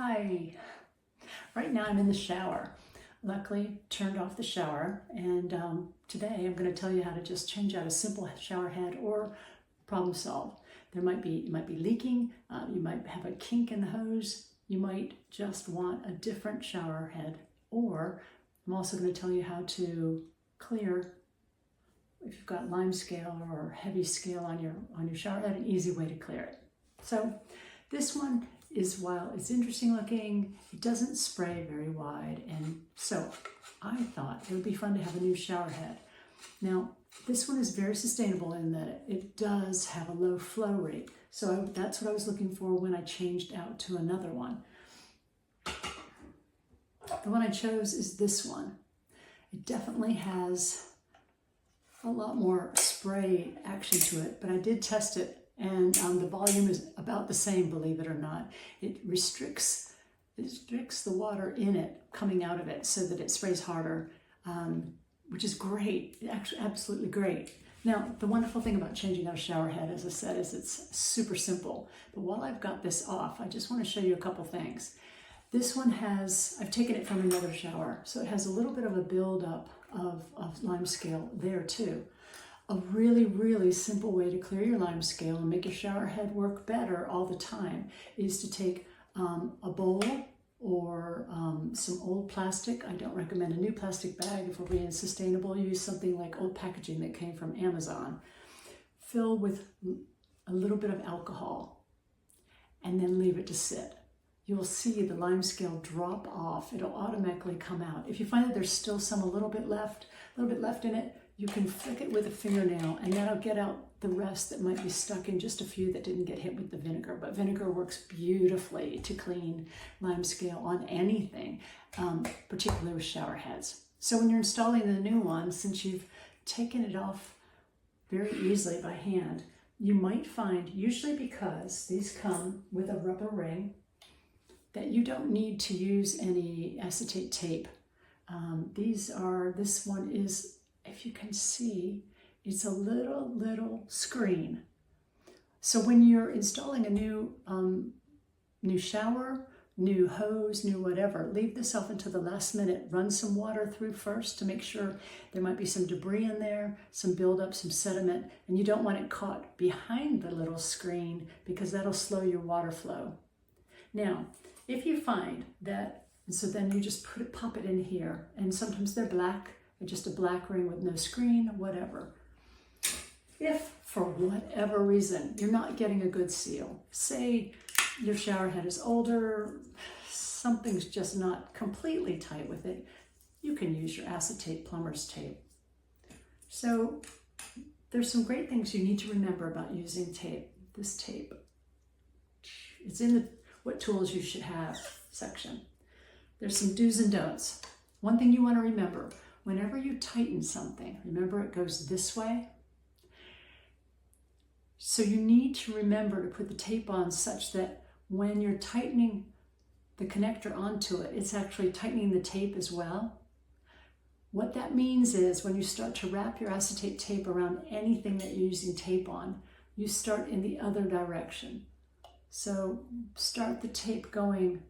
Hi. Right now I'm in the shower. Luckily turned off the shower, and today I'm going to tell you how to just change out a simple shower head or problem solve. You might be leaking, you might have a kink in the hose, you might just want a different shower head, or I'm also going to tell you how to clear, if you've got lime scale or heavy scale on your shower head, an easy way to clear it. So this one is, while it's interesting looking, it doesn't spray very wide, and so I thought it would be fun to have a new shower head. Now, this one is very sustainable in that it does have a low flow rate, so that's what I was looking for when I changed out to another one. The one I chose is this one. It definitely has a lot more spray action to it, but I did test it, and the volume is about the same, believe it or not. It restricts the water in it coming out of it so that it sprays harder, which is great, actually absolutely great. Now, the wonderful thing about changing out a shower head, as I said, is it's super simple. But while I've got this off, I just want to show you a couple things. This one I've taken it from another shower, so it has a little bit of a buildup of lime scale there too. A really, really simple way to clear your lime scale and make your shower head work better all the time is to take a bowl or some old plastic. I don't recommend a new plastic bag if we're being sustainable. Use something like old packaging that came from Amazon. Fill with a little bit of alcohol and then leave it to sit. You'll see the lime scale drop off. It'll automatically come out. If you find that there's still a little bit left in it, you can flick it with a fingernail and that'll get out the rest that might be stuck in, just a few that didn't get hit with the vinegar. But vinegar works beautifully to clean lime scale on anything, particularly with shower heads. So when you're installing the new one, since you've taken it off very easily by hand, you might find, usually because these come with a rubber ring, that you don't need to use any acetate tape. This one is, if you can see, it's a little screen. So when you're installing a new shower, new hose, new whatever, leave this off until the last minute. Run some water through first to make sure there might be some debris in there, some buildup, some sediment, and you don't want it caught behind the little screen because that'll slow your water flow. Now, if you find that, so then you just pop it in here, and sometimes they're black, just a black ring with no screen, whatever. If for whatever reason you're not getting a good seal, say your shower head is older, something's just not completely tight with it, you can use your acetate plumber's tape. So there's some great things you need to remember about using tape. This tape, it's in the what tools you should have section. There's some do's and don'ts. One thing you want to remember, whenever you tighten something, remember it goes this way. So you need to remember to put the tape on such that when you're tightening the connector onto it, it's actually tightening the tape as well. What that means is when you start to wrap your acetate tape around anything that you're using tape on, you start in the other direction. So start the tape going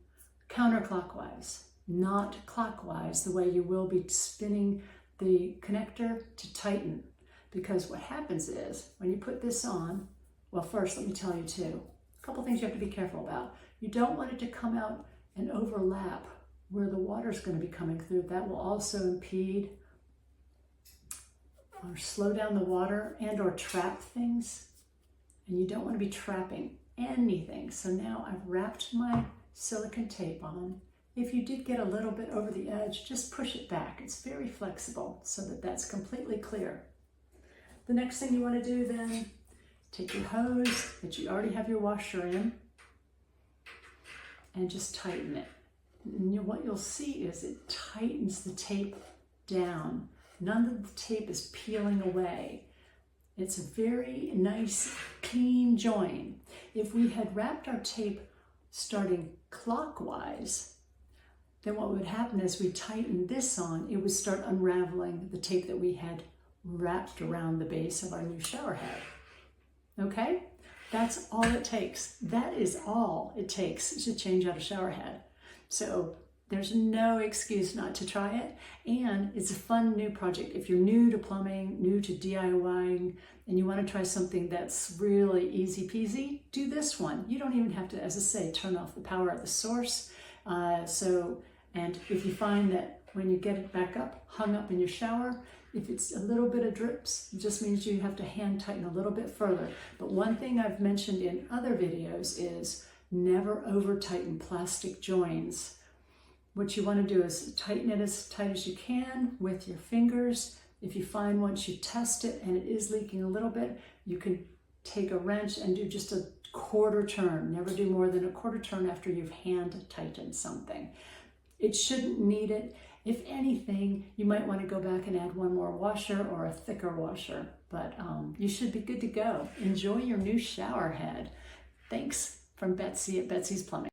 counterclockwise, not clockwise, the way you will be spinning the connector to tighten. Because what happens is, when you put this on, well, first let me tell you too, a couple things you have to be careful about. You don't want it to come out and overlap where the water's going to be coming through. That will also impede or slow down the water and or trap things. And you don't want to be trapping anything. So now I've wrapped my silicone tape on. If you did get a little bit over the edge, just push it back. It's very flexible so that that's completely clear. The next thing you want to do then, take your hose that you already have your washer in and just tighten it. And what you'll see is it tightens the tape down. None of the tape is peeling away. It's a very nice, clean join. If we had wrapped our tape starting clockwise, then what would happen is we tighten this on, it would start unraveling the tape that we had wrapped around the base of our new shower head. Okay? That's all it takes. That is all it takes to change out a shower head. So there's no excuse not to try it, and it's a fun new project. If you're new to plumbing, new to DIYing, and you want to try something that's really easy peasy, do this one. You don't even have to, as I say, turn off the power at the source. And if you find that when you get it back up, hung up in your shower, if it's a little bit of drips, it just means you have to hand tighten a little bit further. But one thing I've mentioned in other videos is never over tighten plastic joins. What you want to do is tighten it as tight as you can with your fingers. If you find once you test it and it is leaking a little bit, you can take a wrench and do just a quarter turn. Never do more than a quarter turn after you've hand tightened something. It shouldn't need it. If anything, you might want to go back and add one more washer or a thicker washer, but you should be good to go. Enjoy your new shower head. Thanks from Betsy at Betsy's Plumbing.